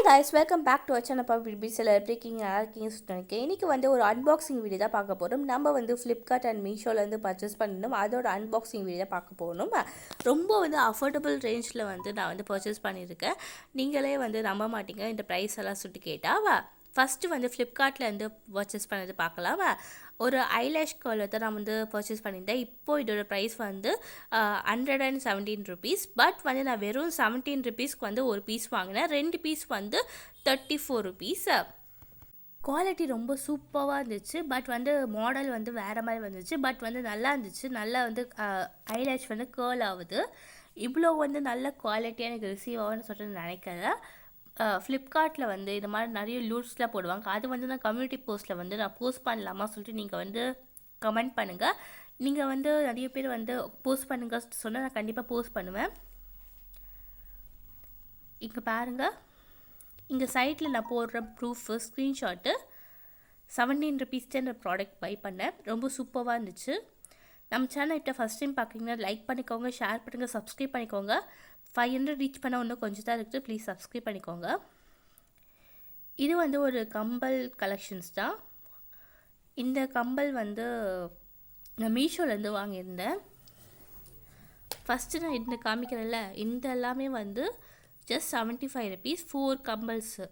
guys, welcome back to our channel. Breaking இன்னைக்கு வந்து ஒரு அன்பாக்சிங் வீடியோ தான் பார்க்க போறோம். நம்ம வந்து Flipkart and Meeshoல இருந்து பர்ச்சேஸ் பண்ணினோம். அதோட அன்பாக்சிங் வீடியோ பார்க்க போறோம். ரொம்ப வந்து அஃபோர்டபுள் ரேஞ்சில் வந்து நான் வந்து பர்ச்சேஸ் பண்ணியிருக்கேன். நீங்களே வந்து நம்ப மாட்டீங்க இந்த ப்ரைஸ் எல்லாம் சுட்டு கேட்டால். ஃபஸ்ட்டு வந்து ஃப்ளிப்கார்ட்லேருந்து பர்ச்சேஸ் பண்ணது பார்க்கலாம். ஒரு ஐலாஷ் கர்லை தான் நான் வந்து பர்ச்சேஸ் பண்ணியிருந்தேன். இப்போது இதோட ப்ரைஸ் வந்து 117 ருபீஸ். பட் வந்து நான் வெறும் 17 ருபீஸ்க்கு வந்து ஒரு பீஸ் வாங்கினேன். 2 பீஸ் வந்து 34 ருபீஸ். குவாலிட்டி ரொம்ப சூப்பராக இருந்துச்சு. பட் வந்து மாடல் வந்து வேறு மாதிரி வந்துச்சு. பட் வந்து நல்லா இருந்துச்சு. நல்லா வந்து ஐலாஷ் வந்து கேர்ள் ஆகுது. இவ்வளோ வந்து நல்ல குவாலிட்டியாக எனக்கு ரிசீவ் ஆகும்னு சொல்லிட்டு நினைக்கிறேன். ஃப்ளிப்கார்ட்டில் வந்து இந்த மாதிரி நிறைய லூட்ஸ்லாம் போடுவாங்க. அது வந்து நான் கம்யூனிட்டி போஸ்ட்டில் வந்து நான் போஸ்ட் பண்ணலாமா சொல்லிட்டு நீங்கள் வந்து கமெண்ட் பண்ணுங்கள். நீங்கள் வந்து நிறைய பேர் வந்து போஸ்ட் பண்ணுங்க சொன்னால் நான் கண்டிப்பாக போஸ்ட் பண்ணுவேன். இங்கே பாருங்கள், இங்கே சைட்டில் நான் போடுற ப்ரூஃபு ஸ்க்ரீன்ஷாட்டு 17 ருபீஸ்க்கு இந்த ப்ராடக்ட் பை பண்ணேன். ரொம்ப சூப்பராக இருந்துச்சு. நம்ம சேனல்கிட்ட ஃபஸ்ட் டைம் பார்க்குறீங்கன்னா லைக் பண்ணிக்கோங்க, ஷேர் பண்ணுங்கள், சப்ஸ்கிரைப் பண்ணிக்கோங்க. 500 ரீச் பண்ண இன்னும் கொஞ்சம் தான் இருக்குது. ப்ளீஸ் சப்ஸ்கிரைப் பண்ணிக்கோங்க. இது வந்து ஒரு கம்பல் கலெக்ஷன்ஸ் தான். இந்த கம்பல் வந்து நான் மீஷோலேருந்து வாங்கியிருந்தேன். ஃபஸ்ட்டு நான் இந்த காமிக்கிறேன்ல, இந்த எல்லாமே வந்து ஜஸ்ட் 75 ருபீஸ். 4 கம்பல்ஸு,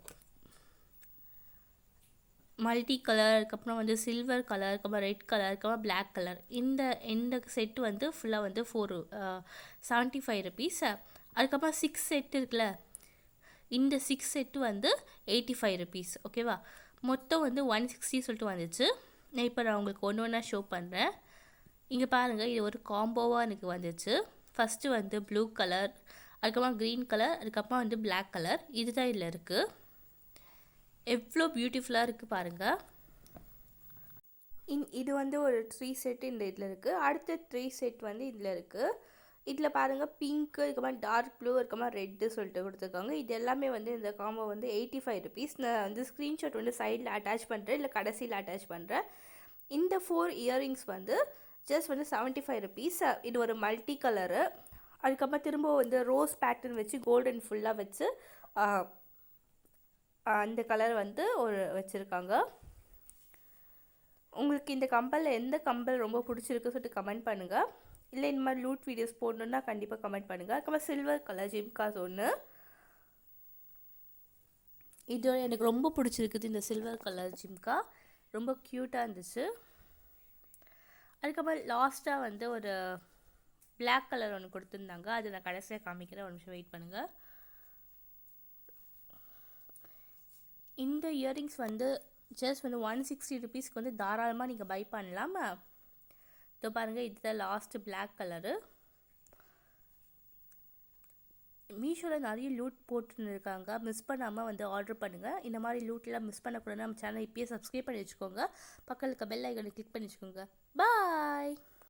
மல்டி கலர், அதுக்கப்புறம் வந்து சில்வர் கலர், அதுக்கப்புறம் ரெட் கலர், அதுக்கப்புறம் பிளாக் கலர். இந்த செட்டு வந்து ஃபுல்லாக வந்து 75 ருபீஸ். அதுக்கப்புறம் 6 செட் இருக்குல்ல, இந்த 6 செட்டு வந்து 85 ருபீஸ். ஓகேவா, மொத்தம் வந்து 160 சொல்லிட்டு வந்துச்சு. நான் இப்போ உங்களுக்கு ஒன்று ஒன்றா ஷோ பண்ணுறேன். இங்கே பாருங்கள், இது ஒரு காம்போவாக எனக்கு வந்துச்சு. ஃபஸ்ட்டு வந்து ப்ளூ கலர், அதுக்கப்புறம் க்ரீன் கலர், அதுக்கப்புறம் வந்து பிளாக் கலர். இதுதான் இதில் இருக்குது. எவ்வளோ பியூட்டிஃபுல்லாக இருக்குது பாருங்கள். இது வந்து ஒரு 3 செட்டு இந்த இதில் இருக்குது. அடுத்த 3 செட் வந்து இதில் இருக்குது. இதில் பாருங்கள், பிங்க்கு, அதுக்கப்புறம் டார்க் ப்ளூ, அதுக்கப்புறம் ரெட்டு சொல்லிட்டு கொடுத்துருக்காங்க. இது எல்லாமே வந்து இந்த காம்போ வந்து 85 ருபீஸ். நான் வந்து ஸ்க்ரீன்ஷாட் வந்து சைடில் அட்டாச் பண்ணுறேன், இல்லை கடைசியில் அட்டாச் பண்ணுறேன். இந்த 4 இயரிங்ஸ் வந்து ஜஸ்ட் வந்து 75 ருபீஸ். இது ஒரு மல்டி கலரு. அதுக்கப்புறம் திரும்ப வந்து ரோஸ் பேட்டர்ன் வச்சு கோல்டன் ஃபுல்லாக வச்சு அந்த கலர் வந்து ஒரு வச்சுருக்காங்க. உங்களுக்கு இந்த கம்பலில் எந்த கம்பல் ரொம்ப பிடிச்சிருக்கு சொல்லிட்டு கமெண்ட் பண்ணுங்கள். இல்லை இந்த மாதிரி லூட் வீடியோஸ் போடணுன்னா கண்டிப்பாக கமெண்ட் பண்ணுங்கள். அதுக்கப்புறம் சில்வர் கலர் ஜிம்காஸ் ஒன்று, இது எனக்கு ரொம்ப பிடிச்சிருக்குது. இந்த சில்வர் கலர் ஜிம்கா ரொம்ப க்யூட்டாக இருந்துச்சு. அதுக்கப்புறம் லாஸ்ட்டாக வந்து ஒரு பிளாக் கலர் ஒன்று கொடுத்துருந்தாங்க. அது நான் கடைசியாக காமிக்கிறேன், ஒரு நிமிஷம் வெயிட் பண்ணுங்கள். இந்த இயரிங்ஸ் வந்து ஜஸ்ட் வந்து 160 ருபீஸ்க்கு வந்து தாராளமாக நீங்கள் பை பண்ணலாமா. இதோ பாருங்கள், இதுதான் லாஸ்ட்டு பிளாக் கலரு. மீஷோவில் நிறைய லூட் போட்டுன்னு இருக்காங்க. மிஸ் பண்ணாமல் வந்து ஆர்டர் பண்ணுங்கள். இந்த மாதிரி லூட்லாம் மிஸ் பண்ணக்கூடாது. நம்ம சேனல் இப்போயே சப்ஸ்கிரைப் பண்ணி வச்சுக்கோங்க. பக்கத்தில் இருக்க பெல் ஐக்கனை கிளிக் பண்ணி வச்சுக்கோங்க. பாய்.